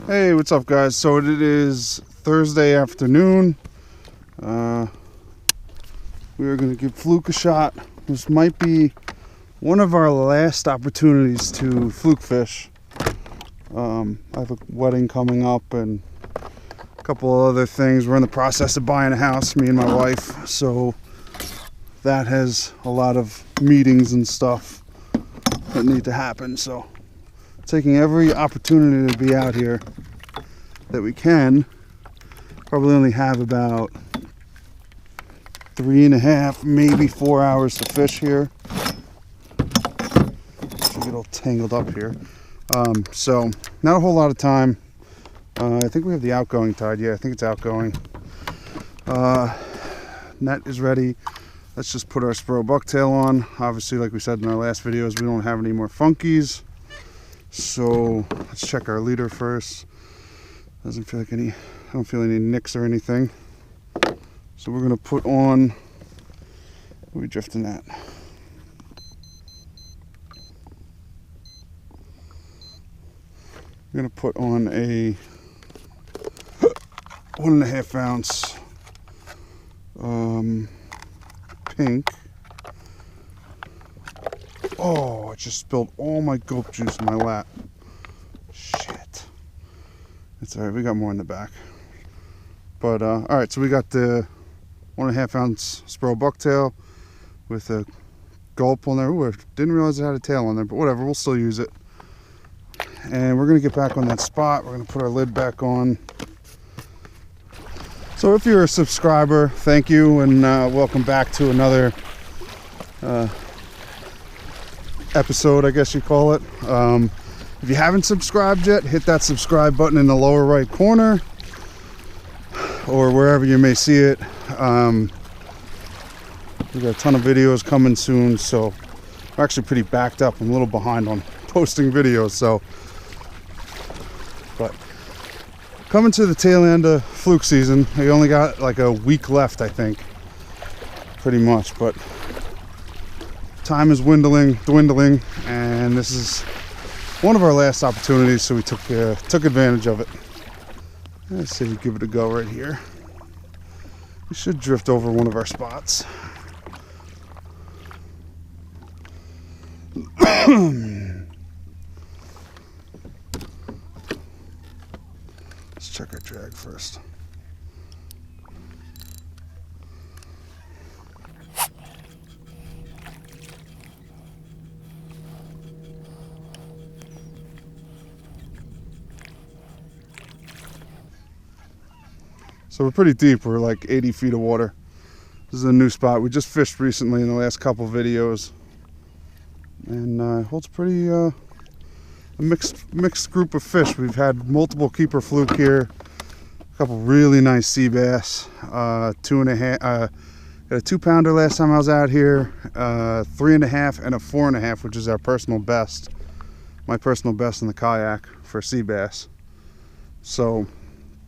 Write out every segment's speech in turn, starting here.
Hey, what's up, guys? So it is Thursday afternoon. We are going to give Fluke a shot. This might be one of our last opportunities to fluke fish. I have a wedding coming up and a couple of other things. We're in the process of buying a house, me and my wife. So that has a lot of meetings and stuff that need to happen. So taking every opportunity to be out here that we can. Probably only have about 3.5, maybe 4 hours to fish here. So get all tangled up here. So not a whole lot of time. I think we have the outgoing tide. Yeah, I think it's outgoing. Net is ready. Let's just put our Spro bucktail on. Obviously, like we said in our last videos, we don't have any more funkies. So let's check our leader first. Doesn't feel like I don't feel any nicks or anything. So we're gonna put on, what are we drifting at? We're gonna put on a 1.5 ounce pink. Oh, I just spilled all my gulp juice in my lap. Shit. It's alright, we got more in the back. But, alright, so we got the 1.5 ounce Spro bucktail with a gulp on there. Ooh, I didn't realize it had a tail on there, but whatever, we'll still use it. And we're going to get back on that spot. We're going to put our lid back on. So if you're a subscriber, thank you, and welcome back to another episode, I guess you call it. If you haven't subscribed yet, hit that subscribe button in the lower right corner or wherever you may see it. We got a ton of videos coming soon, so I'm actually pretty backed up. I'm a little behind on posting videos, so. But coming to the tail end of fluke season. We only got like a week left, I think, pretty much, but time is dwindling, and this is one of our last opportunities, so we took advantage of it. Let's see if we give it a go right here. We should drift over one of our spots. Let's check our drag first. So we're pretty deep. We're like 80 feet of water. This is a new spot. We just fished recently in the last couple videos, and holds pretty a mixed group of fish. We've had multiple keeper fluke here, a couple really nice sea bass, 2.5. Got a 2-pounder last time I was out here, 3.5 and a 4.5, which is our personal best. My personal best in the kayak for sea bass. So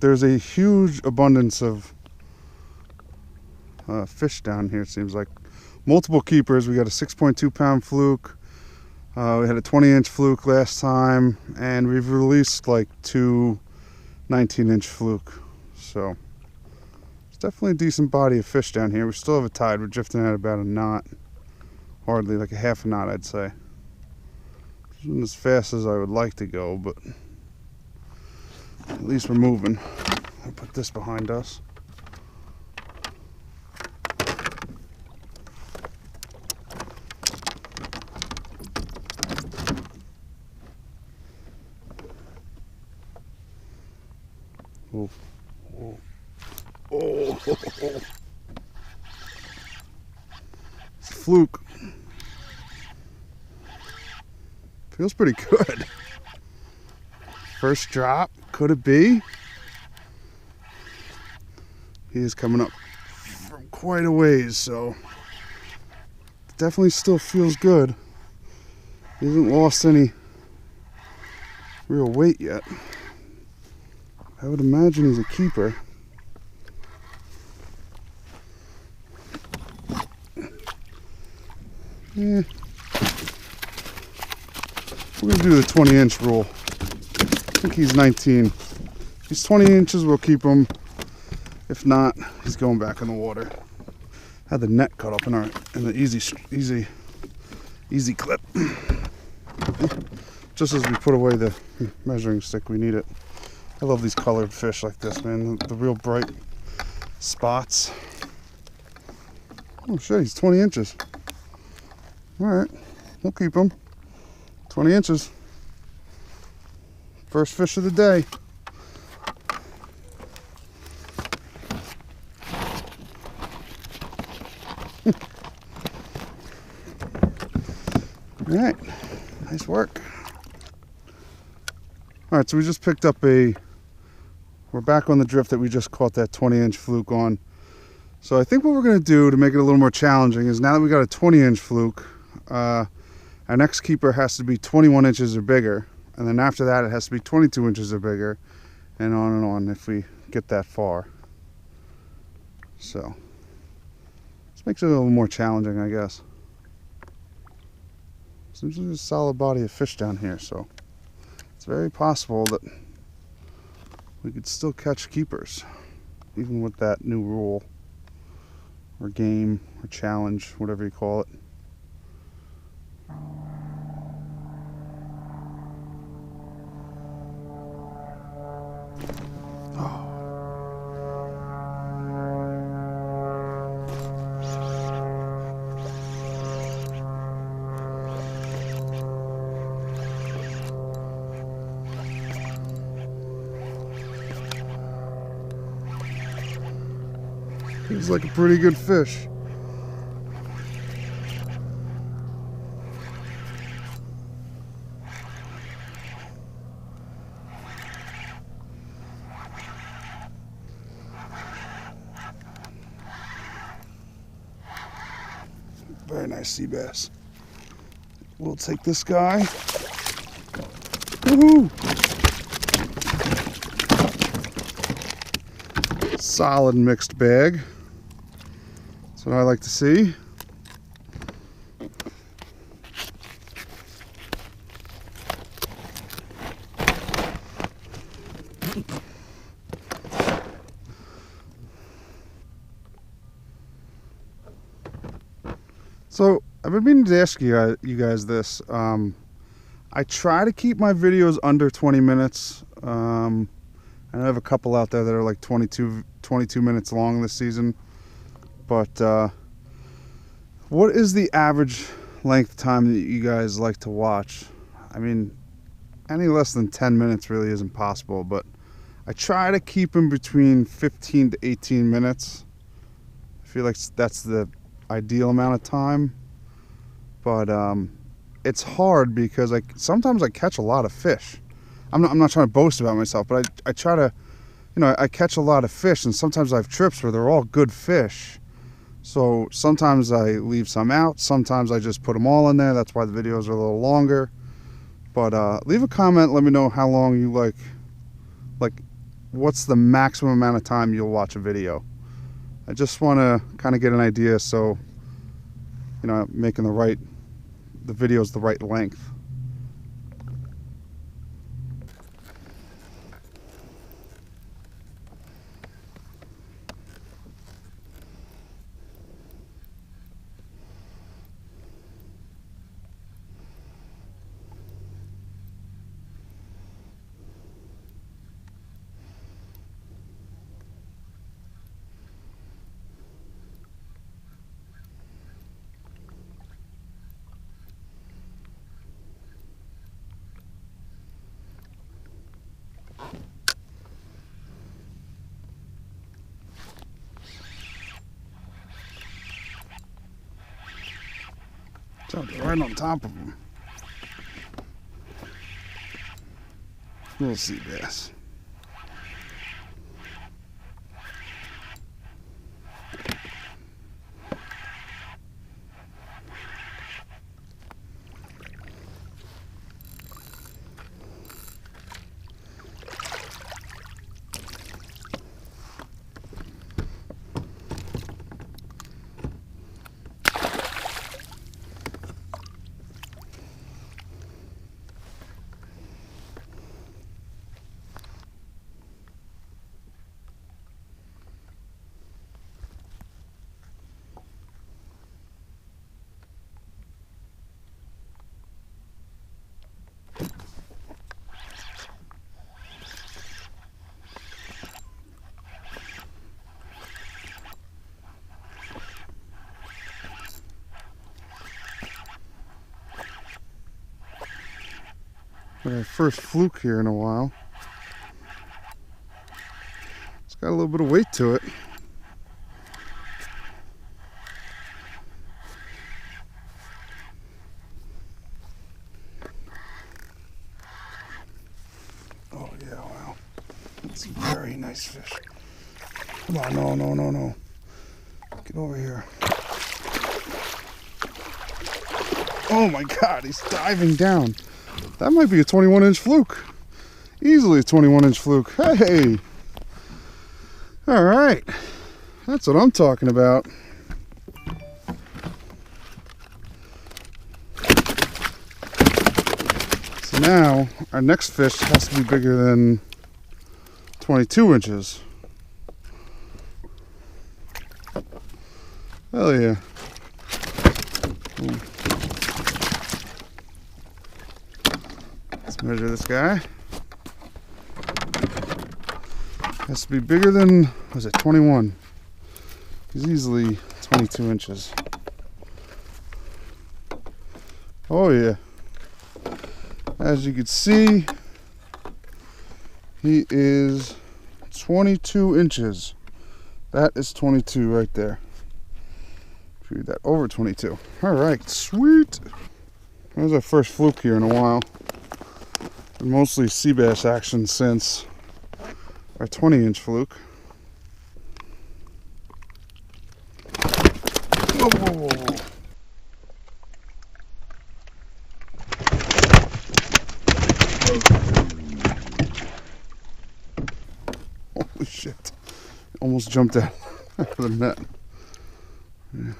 there's a huge abundance of fish down here, it seems like. Multiple keepers. We got a 6.2 pound fluke. We had a 20-inch fluke last time, and we've released like 2 19-inch fluke. So it's definitely a decent body of fish down here. We still have a tide. We're drifting at about a knot. Hardly, like a half a knot, I'd say. Isn't as fast as I would like to go, but at least we're moving. I'll put this behind us. Oh, oh, oh, oh, oh. It's a fluke. Feels pretty good. First drop, could it be? He is coming up from quite a ways, so definitely still feels good. He hasn't lost any real weight yet. I would imagine he's a keeper. Yeah. We're going to do the 20-inch rule. think he's 19. If he's 20 inches, we'll keep him. If not, he's going back in the water. Had the net cut up in the easy clip. Just as we put away the measuring stick, we need it. I love these colored fish like this, man. The real bright spots. Oh shit, he's 20 inches. All right, we'll keep him. 20 inches. First fish of the day. All right, nice work. All right, so we just picked up we're back on the drift that we just caught that 20-inch fluke on. So I think what we're gonna do to make it a little more challenging is, now that we got a 20-inch fluke, our next keeper has to be 21 inches or bigger. And then after that, it has to be 22 inches or bigger, and on if we get that far. So this makes it a little more challenging, I guess. Seems like there's a solid body of fish down here, so it's very possible that we could still catch keepers, even with that new rule, or game, or challenge, whatever you call it. He's like a pretty good fish. Very nice sea bass. We'll take this guy. Woohoo! Solid mixed bag. That's what I like to see. So I've been meaning to ask you guys this. I try to keep my videos under 20 minutes. And I have a couple out there that are like 22 minutes long this season. But what is the average length time that you guys like to watch? I mean, any less than 10 minutes really isn't possible, but I try to keep them between 15 to 18 minutes. I feel like that's the ideal amount of time. But it's hard because sometimes I catch a lot of fish. I'm not trying to boast about myself, but I try to, I catch a lot of fish, and sometimes I have trips where they're all good fish. So sometimes I leave some out, sometimes I just put them all in there. That's why the videos are a little longer. But leave a comment, let me know how long you like what's the maximum amount of time you'll watch a video. I just want to kind of get an idea, so making the videos the right length. Right on top of them. Little sea bass. Got our first fluke here in a while. It's got a little bit of weight to it. Oh yeah, wow. It's a very nice fish. Come on, no. Get over here. Oh my God, he's diving down. That might be a 21-inch fluke. Easily a 21-inch fluke. Hey! Alright. That's what I'm talking about. So now, our next fish has to be bigger than 22 inches. Hell yeah. Ooh. Let's measure this guy. Has to be bigger than, was it 21? He's easily 22 inches. Oh yeah. As you can see, he is 22 inches. That is 22 right there. Read that over 22. Alright, sweet. There's our first fluke here in a while. Been mostly sea bass action since our 20-inch fluke. Whoa, whoa, whoa, whoa. Holy shit. Almost jumped out of the net. Yeah.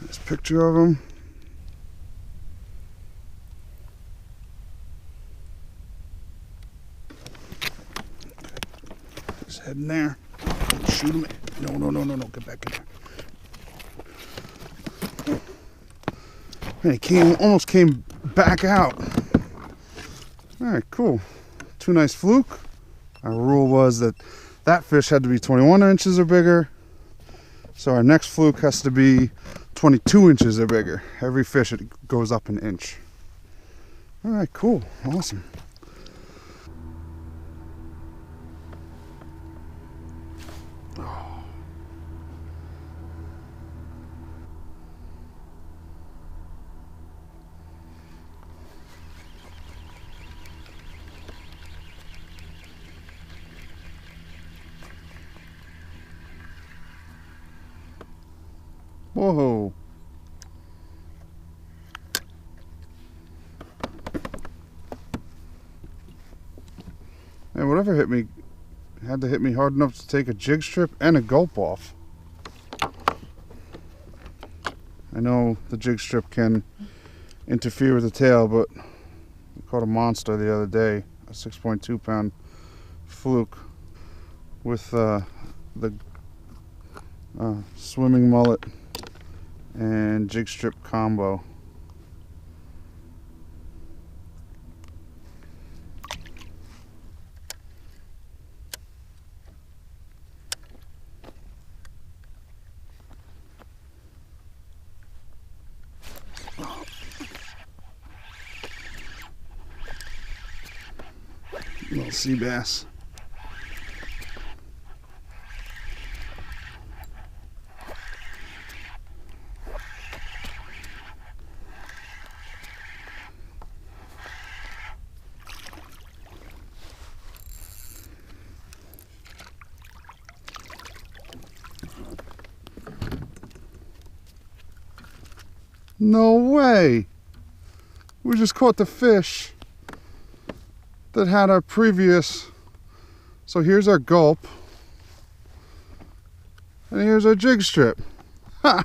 Nice picture of him. His head in there. Shoot him. No. Get back in there. Man, he almost came back out. Alright, cool. Two nice fluke. Our rule was that fish had to be 21 inches or bigger. So our next fluke has to be 22 inches or bigger. Every fish, it goes up an inch. Alright, cool. Awesome. Whoa. And whatever hit me had to hit me hard enough to take a jig strip and a gulp off. I know the jig strip can interfere with the tail, but I caught a monster the other day, a 6.2 pound fluke with the swimming mullet and jig strip combo. Little sea bass. No way! We just caught the fish that had our previous. So here's our gulp. And here's our jig strip. Ha!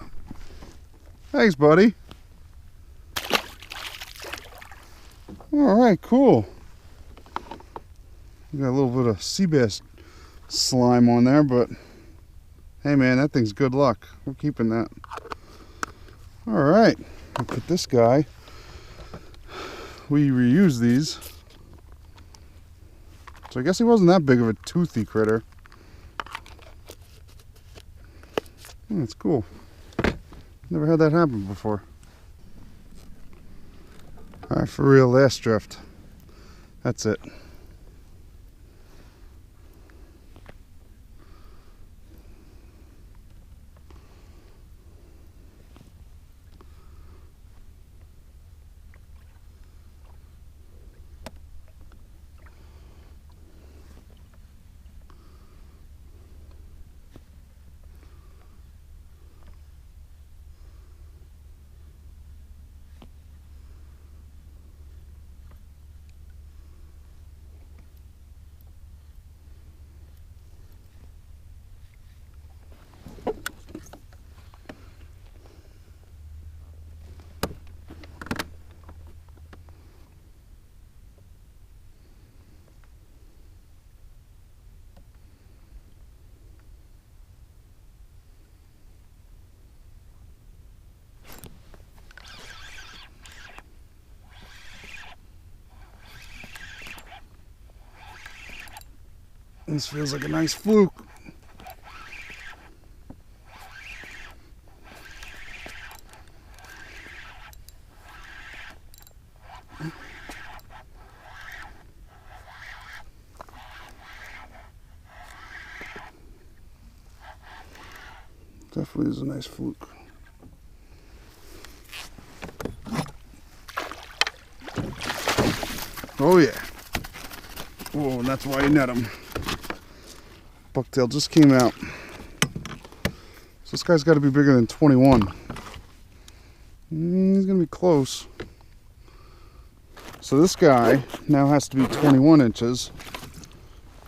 Thanks, buddy. Alright, cool. We got a little bit of sea bass slime on there, but hey man, that thing's good luck. We're keeping that. Alright, look at this guy. We reuse these. So I guess he wasn't that big of a toothy critter. That's cool. Never had that happen before. Alright, for real, last drift. That's it. This feels like a nice fluke. Definitely is a nice fluke. Oh yeah. Whoa, and that's why you net him. Bucktail just came out. So this guy's got to be bigger than 21. He's going to be close. So this guy now has to be 21 inches.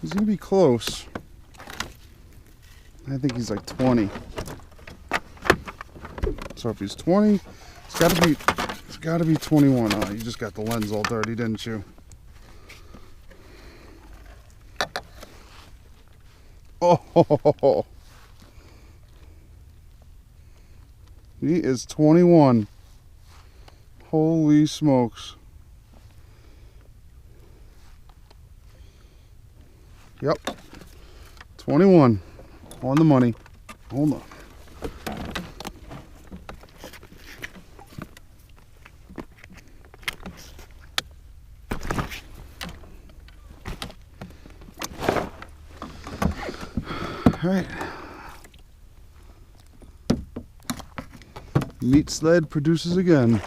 He's going to be close. I think he's like 20. So if he's 20, it's got to be 21. Oh, you just got the lens all dirty, didn't you? Oh, he is 21. Holy smokes. Yep. 21. On the money. Hold on. All right. Meat sled produces again.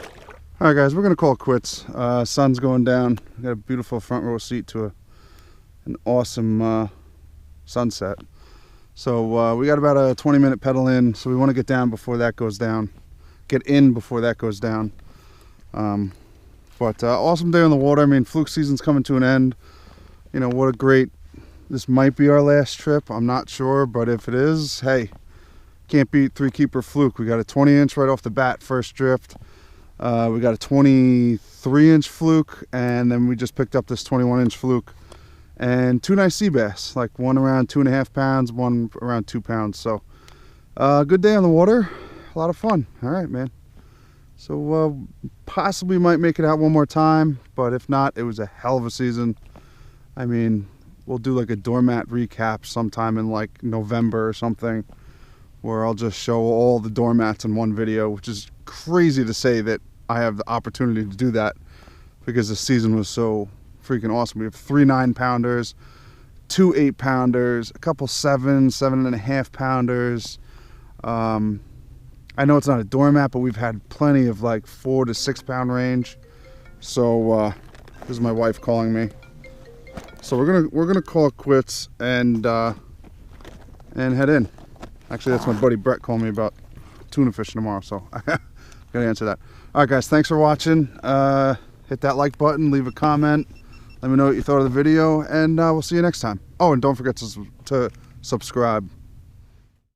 All right, guys, we're gonna call it quits. Sun's going down. We got a beautiful front row seat to an awesome sunset. So we got about a 20-minute pedal in. So we want to get down before that goes down. Get in before that goes down. But awesome day on the water. I mean, fluke season's coming to an end. You know, what a great. This might be our last trip. I'm not sure, but if it is, hey, can't beat 3-keeper fluke. We got a 20-inch right off the bat, first drift. We got a 23-inch fluke, and then we just picked up this 21-inch fluke. And 2 nice sea bass, like one around 2.5 pounds, one around 2 pounds. So, good day on the water. A lot of fun. All right, man. So, possibly might make it out one more time, but if not, it was a hell of a season. I mean, we'll do like a doormat recap sometime in like November or something, where I'll just show all the doormats in one video, which is crazy to say that I have the opportunity to do that because the season was so freaking awesome. We have 3 9-pounders, 2 8-pounders, a couple 7.5 pounders. I know it's not a doormat, but we've had plenty of like 4 to 6 pound range. So this is my wife calling me. So we're gonna call it quits and head in. Actually, that's my buddy Brett calling me about tuna fishing tomorrow, so I gotta answer that. All right, guys, thanks for watching. Hit that like button, leave a comment, let me know what you thought of the video, and we'll see you next time. Oh, and don't forget to subscribe.